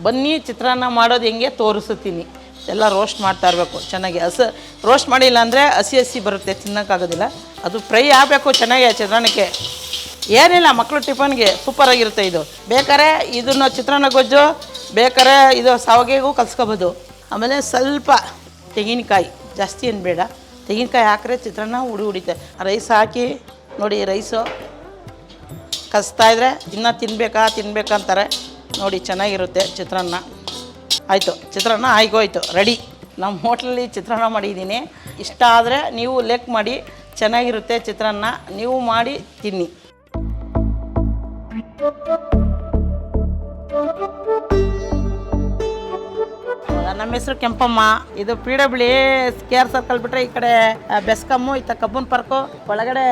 ಬನ್ನಿ ಚಿತ್ರಾನ್ನ ಮಾಡೋದು ಹೆಂಗೆ ತೋರಿಸುತ್ತೀನಿ. ಎಲ್ಲ ರೋಸ್ಟ್ ಮಾಡ್ತಾ ಇರಬೇಕು ಚೆನ್ನಾಗಿ. ರೋಸ್ಟ್ ಮಾಡಿಲ್ಲ ಅಂದರೆ ಹಸಿ ಹಸಿ ಬರುತ್ತೆ, ತಿನ್ನೋಕ್ಕಾಗೋದಿಲ್ಲ. ಅದು ಫ್ರೈ ಆಗಬೇಕು ಚೆನ್ನಾಗಿ ಚಿತ್ರಾನ್ನಕ್ಕೆ. ಏನಿಲ್ಲ, ಮಕ್ಕಳು ಟಿಫನ್ಗೆ ಸೂಪರಾಗಿರುತ್ತೆ ಇದು. ಬೇಕಾದ್ರೆ ಇದನ್ನು ಚಿತ್ರಾನ್ನ ಗೊಜ್ಜು, ಬೇಕಾದ್ರೆ ಇದು ಸಾವಿಗೆಗೂ ಕಲ್ಸ್ಕೊಬೋದು. ಆಮೇಲೆ ಸ್ವಲ್ಪ ತೆಂಗಿನಕಾಯಿ, ಜಾಸ್ತಿ ಏನು ಬೇಡ, ತೆಂಗಿನಕಾಯಿ ಹಾಕಿದ್ರೆ ಚಿತ್ರಾನ್ನ ಉಡಿತೆ. ರೈಸ್ ಹಾಕಿ ನೋಡಿ, ರೈಸು ಕಲಿಸ್ತಾಯಿದ್ರೆ ಇನ್ನೂ ತಿನ್ಬೇಕಾ ಅಂತಾರೆ ನೋಡಿ. ಚೆನ್ನಾಗಿರುತ್ತೆ ಚಿತ್ರಾನ್ನ. ಆಯಿತು, ಚಿತ್ರಾನ್ನ ಆಗೋಯ್ತು, ರೆಡಿ. ನಮ್ಮ ಹೋಟ್ಲಲ್ಲಿ ಚಿತ್ರಾನ್ನ ಮಾಡಿದ್ದೀನಿ. ಇಷ್ಟ ಆದರೆ ನೀವು ಲೆಕ್ ಮಾಡಿ, ಚೆನ್ನಾಗಿರುತ್ತೆ ಚಿತ್ರಾನ್ನ. ನೀವು ಮಾಡಿ ತಿನ್ನಿ. ನಮ್ಮ ಹೆಸರು ಕೆಂಪಮ್ಮ. ಇದು PWD KR ಸರ್ಕಲ್ ಬಿಟ್ಟರೆ ಈ ಕಡೆ ಬೆಸ್ಕಮ್ಮು, ಇತ್ತ ಕಬ್ಬನ್ ಪಾರ್ಕು. ಒಳಗಡೆ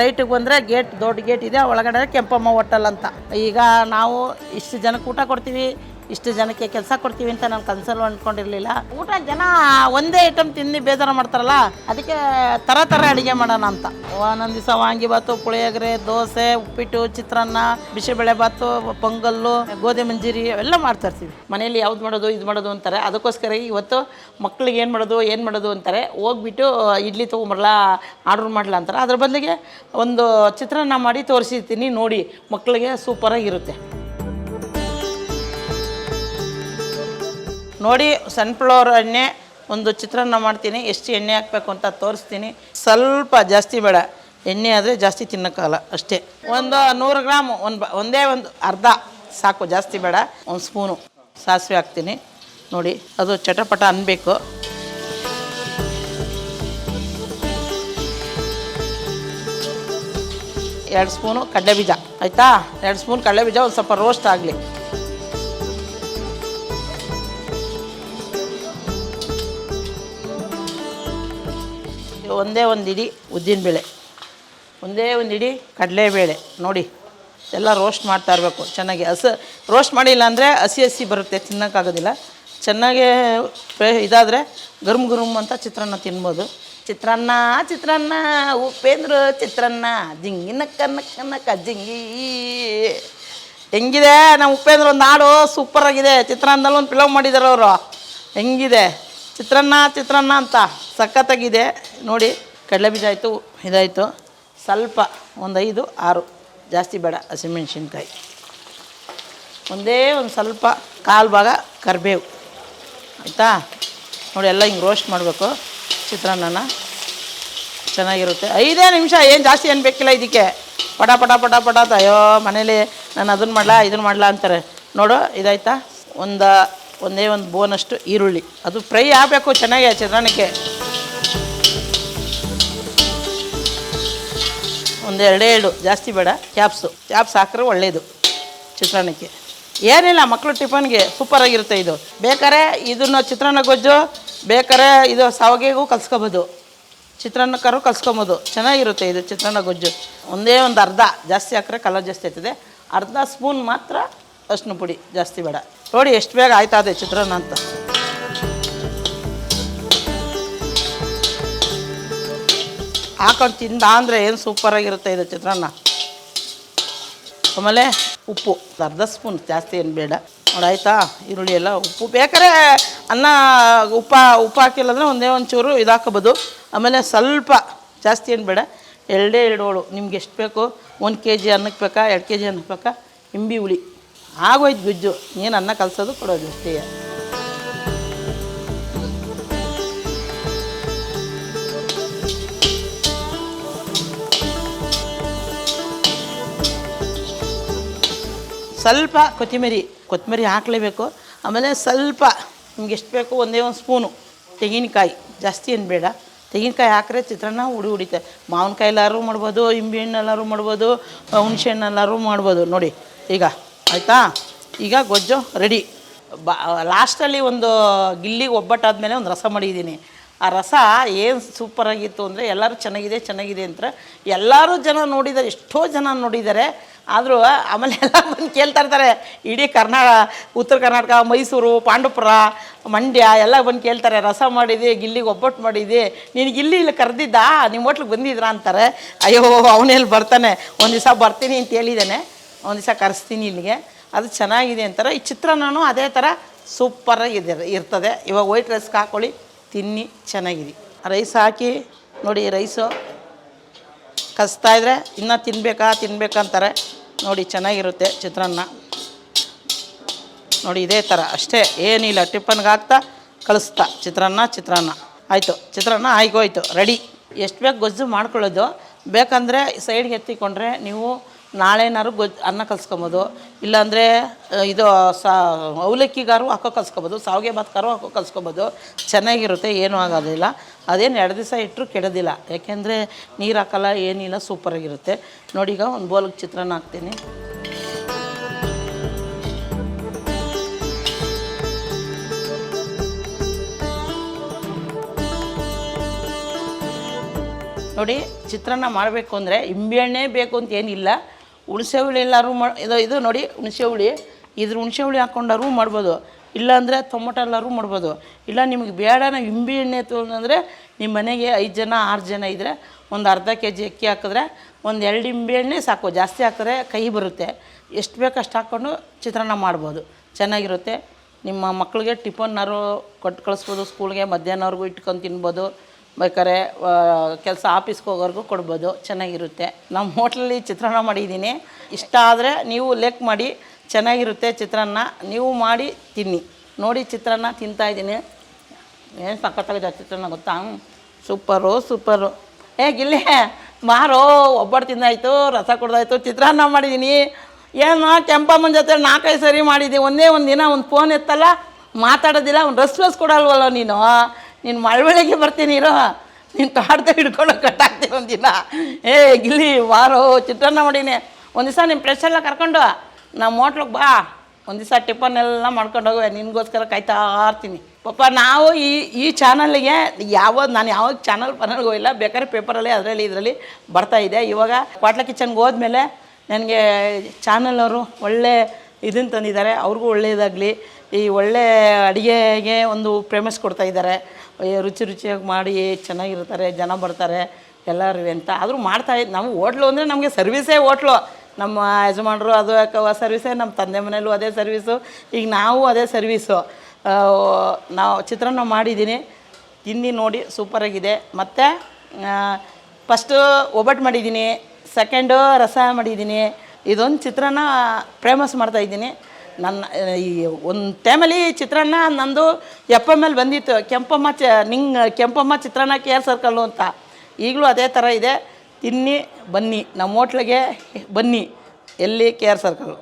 ರೈಟಿಗೆ ಬಂದರೆ ಗೇಟ್, ದೊಡ್ಡ ಗೇಟ್ ಇದೆ, ಒಳಗಡೆ ಕೆಂಪಮ್ಮ ಹೋಟೆಲ್ ಅಂತ. ಈಗ ನಾವು ಇಷ್ಟು ಜನಕ್ಕೆ ಊಟ ಕೊಡ್ತೀವಿ, ಇಷ್ಟು ಜನಕ್ಕೆ ಕೆಲಸ ಕೊಡ್ತೀವಿ ಅಂತ ನಾನು ಕನ್ಸಲ್ಲಿ ಅಂದ್ಕೊಂಡಿರಲಿಲ್ಲ. ಊಟ ಜನ ಒಂದೇ ಐಟಮ್ ತಿಂದು ಬೇಜಾರು ಮಾಡ್ತಾರಲ್ಲ, ಅದಕ್ಕೆ ಥರ ಅಡುಗೆ ಮಾಡೋಣ ಅಂತ. ಒಂದೊಂದು ದಿವಸ ವಾಂಗಿಬಾತು, ಪುಳಿಯೋಗರೆ, ದೋಸೆ, ಉಪ್ಪಿಟ್ಟು, ಚಿತ್ರಾನ್ನ, ಬಿಸಿಬೇಳೆ ಬಾತು, ಪೊಂಗಲ್ಲು, ಗೋಧಿ ಮಂಜೂರಿ ಅವೆಲ್ಲ ಮಾಡ್ತಾಯಿರ್ತೀವಿ. ಮನೇಲಿ ಯಾವ್ದು ಮಾಡೋದು ಇದು ಮಾಡೋದು ಅಂತಾರೆ. ಅದಕ್ಕೋಸ್ಕರ ಇವತ್ತು ಮಕ್ಳಿಗೆ ಏನು ಮಾಡೋದು ಅಂತಾರೆ. ಹೋಗ್ಬಿಟ್ಟು ಇಡ್ಲಿ ತೊಗೊಂಬರಲ್ಲ, ಆರ್ಡ್ರ್ ಮಾಡಲ್ಲ ಅಂತಾರೆ. ಅದ್ರ ಬದಲಿಗೆ ಒಂದು ಚಿತ್ರಾನ್ನ ಮಾಡಿ ತೋರಿಸಿರ್ತೀನಿ ನೋಡಿ, ಮಕ್ಕಳಿಗೆ ಸೂಪರಾಗಿರುತ್ತೆ ನೋಡಿ. ಸನ್ಫ್ಲವರ್ ಎಣ್ಣೆ ಒಂದು ಚಿತ್ರಾನ್ನ ಮಾಡ್ತೀನಿ. ಎಷ್ಟು ಎಣ್ಣೆ ಹಾಕಬೇಕು ಅಂತ ತೋರಿಸ್ತೀನಿ. ಸ್ವಲ್ಪ ಜಾಸ್ತಿ ಬೇಡ, ಎಣ್ಣೆ ಆದರೆ ಜಾಸ್ತಿ ತಿನ್ನೋಕ್ಕಾಗಲ್ಲ, ಅಷ್ಟೇ. ಒಂದು 100 ಗ್ರಾಮ್, ಒಂದೇ ಒಂದು ಅರ್ಧ ಸಾಕು, ಜಾಸ್ತಿ ಬೇಡ. ಒಂದು ಸ್ಪೂನು ಸಾಸಿವೆ ಹಾಕ್ತೀನಿ ನೋಡಿ. ಅದು ಚಟಪಟ ಅನ್ನಬೇಕು. ಎರಡು ಸ್ಪೂನು ಕಡಲೆಬೀಜ, ಆಯಿತಾ? 2 ಸ್ಪೂನ್ ಕಡಲೆಬೀಜ ಒಂದು ಸ್ವಲ್ಪ ರೋಸ್ಟ್ ಆಗಲಿ. ಒಂದೇ ಒಂದು ಇಡಿ ಉದ್ದಿನಬೇಳೆ, ಒಂದೇ ಒಂದು ಇಡಿ ಕಡಲೆಬೇಳೆ ನೋಡಿ. ಎಲ್ಲ ರೋಸ್ಟ್ ಮಾಡ್ತಾ ಇರಬೇಕು ಚೆನ್ನಾಗಿ. ರೋಸ್ಟ್ ಮಾಡಿಲ್ಲ ಅಂದರೆ ಹಸಿ ಹಸಿ ಬರುತ್ತೆ, ತಿನ್ನೋಕ್ಕಾಗೋದಿಲ್ಲ. ಚೆನ್ನಾಗಿ ಇದಾದರೆ ಗರುಮ್ ಅಂತ ಚಿತ್ರಾನ್ನ ತಿನ್ಬೋದು. ಚಿತ್ರಾನ್ನ ಉಪೇಂದ್ರ ಚಿತ್ರಾನ್ನ ನಕ್ಕ ಜಿಂಗಿ. ಹೆಂಗಿದೆ ನಮ್ಮ ಉಪೇಂದ್ರ ಒಂದು ಹಾಡು ಸೂಪರಾಗಿದೆ. ಚಿತ್ರಾನ್ನದಲ್ಲಿ ಒಂದು ಫಿಲಮ್ ಮಾಡಿದ್ದಾರೆ ಅವರು. ಹೆಂಗಿದೆ ಚಿತ್ರಾನ್ನ ಅಂತ ಸಖತ್ತಾಗಿದೆ ನೋಡಿ. ಕಡಲೆಬೀಜ ಆಯಿತು, ಇದಾಯಿತು. ಸ್ವಲ್ಪ ಒಂದು 5-6 ಜಾಸ್ತಿ ಬೇಡ ಹಸಿಮೆಣ್ಸಿನ್ಕಾಯಿ, ಒಂದೇ ಒಂದು ಸ್ವಲ್ಪ ಕಾಲು ಭಾಗ ಕರಿಬೇವು, ಆಯಿತಾ? ನೋಡಿ, ಎಲ್ಲ ಹಿಂಗೆ ರೋಸ್ಟ್ ಮಾಡಬೇಕು ಚಿತ್ರಾನ್ನನ. ಚೆನ್ನಾಗಿರುತ್ತೆ. 5 ನಿಮಿಷ, ಏನು ಜಾಸ್ತಿ ಏನು ಬೇಕಿಲ್ಲ ಇದಕ್ಕೆ. ಪಟ ಅಯ್ಯೋ ಮನೇಲಿ ನಾನು ಅದನ್ನು ಮಾಡಲಾ ಇದನ್ನು ಮಾಡಲಾ ಅಂತಾರೆ. ನೋಡು, ಇದಾಯ್ತಾ? ಒಂದೇ ಒಂದು ಬೋನಷ್ಟು ಈರುಳ್ಳಿ, ಅದು ಫ್ರೈ ಆಗಬೇಕು ಚೆನ್ನಾಗಿ ಚಿತ್ರಾನ್ನಕ್ಕೆ. ಒಂದು 2 ಜಾಸ್ತಿ ಬೇಡ. ಕ್ಯಾಪ್ಸ್ ಹಾಕಿದ್ರೆ ಒಳ್ಳೆಯದು ಚಿತ್ರಾನ್ನಕ್ಕೆ. ಏನಿಲ್ಲ, ಮಕ್ಕಳು ಟಿಫನ್ಗೆ ಸೂಪರಾಗಿರುತ್ತೆ ಇದು. ಬೇಕಾದ್ರೆ ಇದನ್ನು ಚಿತ್ರಾನ್ನ ಗೊಜ್ಜು, ಬೇಕಾದ್ರೆ ಇದು ಸಾವಿಗೆಗೂ ಕಲ್ಸ್ಕೊಬೋದು, ಚಿತ್ರಾನ್ನಕ್ಕಾರು ಕಲ್ಸ್ಕೊಬೋದು. ಚೆನ್ನಾಗಿರುತ್ತೆ ಇದು ಚಿತ್ರಾನ್ನ ಗೊಜ್ಜು. ಒಂದೇ ಒಂದು ಅರ್ಧ ಜಾಸ್ತಿ ಹಾಕಿದ್ರೆ ಕಲರ್ ಜಾಸ್ತಿ ಆಗ್ತದೆ. ಅರ್ಧ ಸ್ಪೂನ್ ಮಾತ್ರ ಅರಿಶಿನ ಪುಡಿ, ಜಾಸ್ತಿ ಬೇಡ. ನೋಡಿ ಎಷ್ಟು ಬೇಗ ಆಯ್ತಾ ಅದೇ ಚಿತ್ರಾನ್ನ ಅಂತ. ಹಾಕೊಂಡು ತಿಂದ ಅಂದರೆ ಏನು ಸೂಪರಾಗಿರುತ್ತೆ ಇದು ಚಿತ್ರಾನ್ನ. ಆಮೇಲೆ ಉಪ್ಪು ಅರ್ಧ ಸ್ಪೂನ್, ಜಾಸ್ತಿ ಏನು ಬೇಡ. ನೋಡಿ ಆಯಿತಾ? ಈರುಳ್ಳಿ ಎಲ್ಲ ಉಪ್ಪು ಬೇಕಾದ್ರೆ ಅನ್ನ ಉಪ್ಪು ಹಾಕಿಲ್ಲಂದರೆ ಒಂದೇ ಒಂದು ಚೂರು ಇದು ಹಾಕೋಬೋದು. ಆಮೇಲೆ ಸ್ವಲ್ಪ ಜಾಸ್ತಿ ಏನು ಬೇಡ, 2 ಹೋಳು ನಿಮ್ಗೆ ಎಷ್ಟು ಬೇಕು. 1 kg ಅನ್ನಕ್ಕೆ ಬೇಕಾ, 2 kg ಅನ್ನಕ್ಕೆ ಬೇಕಾ, ಹಿಂಬಿ ಹುಳಿ ಆಗೋಯ್ತು ಗುಜ್ಜು. ಏನು ಅನ್ನ ಕಲಸೋದು ಕೊಡೋದು ಅಷ್ಟೇ. ಸ್ವಲ್ಪ ಕೊತ್ತಂಬರಿ ಹಾಕಲೇಬೇಕು. ಆಮೇಲೆ ಸ್ವಲ್ಪ ನಿಮ್ಗೆ ಎಷ್ಟು ಬೇಕು, ಒಂದೇ ಒಂದು ಸ್ಪೂನು ತೆಂಗಿನಕಾಯಿ, ಜಾಸ್ತಿ ಏನು ಬೇಡ. ತೆಂಗಿನಕಾಯಿ ಹಾಕಿದ್ರೆ ಚಿತ್ರಾನ್ನ ಉಡಿತೆ. ಮಾವಿನಕಾಯಿ ಎಲ್ಲರೂ ಮಾಡ್ಬೋದು, ಹಿಂಬೆ ಹಣ್ಣೆಲ್ಲರೂ ಮಾಡ್ಬೋದು, ಹುಣಸೆ ಹಣ್ಣೆಲ್ಲರೂ ಮಾಡ್ಬೋದು ನೋಡಿ. ಈಗ ಆಯಿತಾ? ಈಗ ಗೊಜ್ಜು ರೆಡಿ. ಲಾಸ್ಟಲ್ಲಿ ಒಂದು ಗಿಲ್ಲಿಗೆ ಒಬ್ಬಟ್ಟಾದಮೇಲೆ ಒಂದು ರಸ ಮಾಡಿದ್ದೀನಿ. ಆ ರಸ ಏನು ಸೂಪರಾಗಿತ್ತು ಅಂದರೆ ಎಲ್ಲರೂ ಚೆನ್ನಾಗಿದೆ ಅಂತಾರೆ. ಎಲ್ಲರೂ ಜನ ನೋಡಿದ್ದಾರೆ, ಎಷ್ಟೋ ಜನ ನೋಡಿದ್ದಾರೆ. ಆದರೂ ಆಮೇಲೆ ಎಲ್ಲ ಬಂದು ಕೇಳ್ತಾ ಇರ್ತಾರೆ. ಇಡೀ ಉತ್ತರ ಕರ್ನಾಟಕ, ಮೈಸೂರು, ಪಾಂಡವಪುರ, ಮಂಡ್ಯ ಎಲ್ಲ ಬಂದು ಕೇಳ್ತಾರೆ, ರಸ ಮಾಡಿದೆ, ಗಿಲ್ಲಿಗೆ ಒಬ್ಬಟ್ಟು ಮಾಡಿದೆ, ನೀನು ಗಿಲ್ಲಿ ಇಲ್ಲಿ ಕರೆದಿದ್ದ, ನಿಮ್ಮ ಹೋಟ್ಲಿಗೆ ಬಂದಿದ್ರಾ ಅಂತಾರೆ. ಅಯ್ಯೋ ಅವನೆಲ್ಲಿ ಬರ್ತಾನೆ, ಒಂದು ದಿವಸ ಬರ್ತೀನಿ ಅಂತ ಹೇಳಿದ್ದಾನೆ, ಒಂದು ದಿವಸ ಕರೆಸ್ತೀನಿ ಇಲ್ಲಿಗೆ. ಅದು ಚೆನ್ನಾಗಿದೆ ಅಂತಾರೆ. ಈ ಚಿತ್ರಾನ್ನನೂ ಅದೇ ಥರ ಸೂಪರಾಗಿ ಇರ್ತದೆ. ಇವಾಗ ವೈಟ್ ರೈಸ್ಗೆ ಹಾಕ್ಕೊಳ್ಳಿ, ತಿನ್ನಿ, ಚೆನ್ನಾಗಿದೆ. ರೈಸ್ ಹಾಕಿ ನೋಡಿ, ರೈಸು ಕಸ್ತಾಯಿದ್ರೆ ಇನ್ನೂ ತಿನ್ಬೇಕಂತಾರೆ ನೋಡಿ. ಚೆನ್ನಾಗಿರುತ್ತೆ ಚಿತ್ರಾನ್ನ ನೋಡಿ. ಇದೇ ಥರ ಅಷ್ಟೇ, ಏನಿಲ್ಲ. ಟಿಫನ್ಗೆ ಹಾಕ್ತಾ ಕಳಿಸ್ತಾ ಚಿತ್ರಾನ್ನ ಆಯಿತು. ಚಿತ್ರಾನ್ನ ಆಗೋಯ್ತು, ರೆಡಿ. ಎಷ್ಟು ಬೇಕು ಗೊಜ್ಜು ಮಾಡ್ಕೊಳ್ಳೋದು. ಬೇಕಂದರೆ ಸೈಡ್ಗೆ ಎತ್ತಿಕೊಂಡ್ರೆ ನೀವು ನಾಳೆನಾರು ಅನ್ನ ಕಲ್ಸ್ಕೊಬೋದು. ಇಲ್ಲಾಂದರೆ ಇದು ಅವಲಕ್ಕಿಗಾರು ಹಾಕೋ ಕಲ್ಸ್ಕೊಬೋದು, ಶಾವಿಗೆ ಭಾತ್ಗಾರು ಹಾಕೋ ಕಲ್ಸ್ಕೊಬೋದು. ಚೆನ್ನಾಗಿರುತ್ತೆ, ಏನೂ ಆಗೋದಿಲ್ಲ. ಅದೇನು 2 ದಿವಸ ಇಟ್ಟರು ಕೆಡೋದಿಲ್ಲ, ಯಾಕೆಂದರೆ ನೀರು ಹಾಕಲ್ಲ, ಏನಿಲ್ಲ, ಸೂಪರಾಗಿರುತ್ತೆ ನೋಡಿ. ಈಗ ಒಂದು ಬೌಲ್ಗೆ ಚಿತ್ರಾನ್ನ ಹಾಕ್ತೀನಿ. ನೋಡಿ, ಚಿತ್ರಾನ್ನ ಮಾಡಬೇಕು ಅಂದರೆ ನಿಂಬೆಹಣ್ಣೆ ಬೇಕು ಅಂತ ಏನಿಲ್ಲ. ಹುಣಸೆ ಹುಳಿ ಎಲ್ಲರೂ ಇದು ನೋಡಿ, ಹುಣಸೆ ಹುಳಿ ಹಾಕ್ಕೊಂಡಾರು ಮಾಡ್ಬೋದು, ಇಲ್ಲಾಂದರೆ ಟೊಮೊಟೊ ಎಲ್ಲರೂ ಮಾಡ್ಬೋದು. ಇಲ್ಲ ನಿಮಗೆ ಬೇಡ ನಾವು ನಿಂಬೆಹಣ್ಣೆ ಅಂದರೆ ನಿಮ್ಮ ಮನೆಗೆ 5 ಜನ 6 ಜನ ಇದ್ದರೆ ಒಂದು ಅರ್ಧ kg ಅಕ್ಕಿ ಹಾಕಿದ್ರೆ ಒಂದು 2 ನಿಂಬೆಹಣ್ಣೆ ಸಾಕು. ಜಾಸ್ತಿ ಹಾಕಿದ್ರೆ ಕಹಿ ಬರುತ್ತೆ. ಎಷ್ಟು ಬೇಕು ಅಷ್ಟು ಹಾಕ್ಕೊಂಡು ಚಿತ್ರಾನ್ನ ಮಾಡ್ಬೋದು, ಚೆನ್ನಾಗಿರುತ್ತೆ. ನಿಮ್ಮ ಮಕ್ಕಳಿಗೆ ಟಿಫನ್ನಾರು ಕೊಟ್ಟು ಕಳಿಸ್ಬೋದು, ಸ್ಕೂಲ್ಗೆ ಮಧ್ಯಾಹ್ನವರೆಗೂ ಇಟ್ಕೊಂಡು ತಿನ್ಬೋದು. ಬೇಕಾದ್ರೆ ಕೆಲಸ ಆಫೀಸ್ಗೆ ಹೋಗೋರ್ಗೂ ಕೊಡ್ಬೋದು, ಚೆನ್ನಾಗಿರುತ್ತೆ. ನಮ್ಮ ಹೋಟ್ಲಲ್ಲಿ ಚಿತ್ರಾನ್ನ ಮಾಡಿದ್ದೀನಿ. ಇಷ್ಟ ಆದರೆ ನೀವು ಲೈಕ್ ಮಾಡಿ, ಚೆನ್ನಾಗಿರುತ್ತೆ ಚಿತ್ರಾನ್ನ. ನೀವು ಮಾಡಿ ತಿನ್ನಿ ನೋಡಿ. ಚಿತ್ರಾನ್ನ ತಿಂತಾಯಿದ್ದೀನಿ, ಏನು ಸಖತ್ತಾಗಿದೆ ಚಿತ್ರಾನ್ನ ಗೊತ್ತಾ? ಸೂಪರು. ಗಿಲ್ಲಿ ಮಾರೋ, ಒಬ್ಬಟ್ಟು ತಿಂದಾಯಿತು, ರಸ ಕುಡ್ದಾಯ್ತು, ಚಿತ್ರಾನ್ನ ಮಾಡಿದ್ದೀನಿ. ಏನು ಕೆಂಪಮ್ಮನ ಜೊತೆ 4-5 ಸರಿ ಮಾಡಿದ್ದೆ. ಒಂದೇ ಒಂದು ದಿನ ಒಂದು ಫೋನ್ ಎತ್ತಲ್ಲ, ಮಾತಾಡೋದಿಲ್ಲ, ಒಂದು ರೆಸ್ಪಾನ್ಸ್ ಕೊಡಲ್ವಲ್ಲ ನೀನು ಮಳವಳ್ಳಿಗೆ ಬರ್ತೀನಿ ಇರೋ, ನೀನು ಕಾಡ್ತಾ ಹಿಡ್ಕೊಂಡು ಕಟ್ಟಾಕ್ತೀನಿ ಒಂದಿನ. ಗಿಲ್ಲಿ ವಾರೋ, ಚಿತ್ರಾನ್ನ ಮಾಡೀನಿ. ಒಂದು ದಿವಸ ನಿಮ್ಮ ಫ್ರೆಶ್ ಕರ್ಕೊಂಡು ನಮ್ಮ ಹೋಟ್ಲಿಗೆ ಬಾ, ಒಂದು ದಿವಸ ಟಿಫನ್ ಮಾಡ್ಕೊಂಡು ಹೋಗುವೆ, ನಿನಗೋಸ್ಕರ ಕಾಯ್ತಾ ಇರ್ತೀನಿ. ಪಾಪ ನಾವು ಈ ಚಾನಲ್ಗೆ ನಾನು ಯಾವಾಗ ಚಾನಲ್ಗೆ ಹೋಗಿಲ್ಲ. ಬೇಕಾದ್ರೆ ಪೇಪರಲ್ಲಿ ಇದರಲ್ಲಿ ಬರ್ತಾಯಿದೆ. ಇವಾಗ ಕ್ವಾಟ್ಲ ಕಿಚನ್ಗೆ ಹೋದ್ಮೇಲೆ ನನಗೆ ಚಾನಲವರು ಒಳ್ಳೆ ಇದನ್ನು ತಂದಿದ್ದಾರೆ. ಅವ್ರಿಗೂ ಒಳ್ಳೆಯದಾಗಲಿ. ಈ ಒಳ್ಳೆ ಅಡುಗೆಗೆ ಒಂದು ಫೇಮಸ್ ಕೊಡ್ತಾಯಿದ್ದಾರೆ. ರುಚಿಯಾಗಿ ಮಾಡಿ ಚೆನ್ನಾಗಿರ್ತಾರೆ, ಜನ ಬರ್ತಾರೆ ಎಲ್ಲರೂ ಅಂತ. ಆದರೂ ನಾವು ಹೋಟ್ಲು ಅಂದರೆ ನಮಗೆ ಸರ್ವಿಸೇ ಹೋಟ್ಲು. ನಮ್ಮ ಯಜಮಾನರು ಅದು ಸರ್ವಿಸೇ, ನಮ್ಮ ತಂದೆ ಮನೇಲೂ ಅದೇ ಸರ್ವಿಸು, ಈಗ ನಾವು ಅದೇ ಸರ್ವಿಸು. ನಾವು ಚಿತ್ರಾನ್ನ ಮಾಡಿದ್ದೀನಿ, ತಿಂದು ನೋಡಿ, ಸೂಪರಾಗಿದೆ. ಮತ್ತು ಫಸ್ಟು ಒಬ್ಬಟ್ಟು ಮಾಡಿದ್ದೀನಿ, ಸೆಕೆಂಡು ರಸ ಮಾಡಿದ್ದೀನಿ. ಇದೊಂದು ಚಿತ್ರಾನ್ನ ಫೇಮಸ್ ಮಾಡ್ತಾಯಿದ್ದೀನಿ. ನನ್ನ ಈ ಒಂದು ಟೈಮಲ್ಲಿ ಚಿತ್ರಾನ್ನ ನಂದು FM ಬಂದಿತ್ತು, ಕೆಂಪಮ್ಮ ಚಿತ್ರಾನ್ನ KR ಸರ್ಕಲ್ಲು ಅಂತ. ಈಗಲೂ ಅದೇ ಥರ ಇದೆ. ತಿನ್ನಿ, ಬನ್ನಿ, ನಮ್ಮ ಹೋಟ್ಲಿಗೆ ಬನ್ನಿ. ಎಲ್ಲಿ KR ಸರ್ಕಲ್ಲು.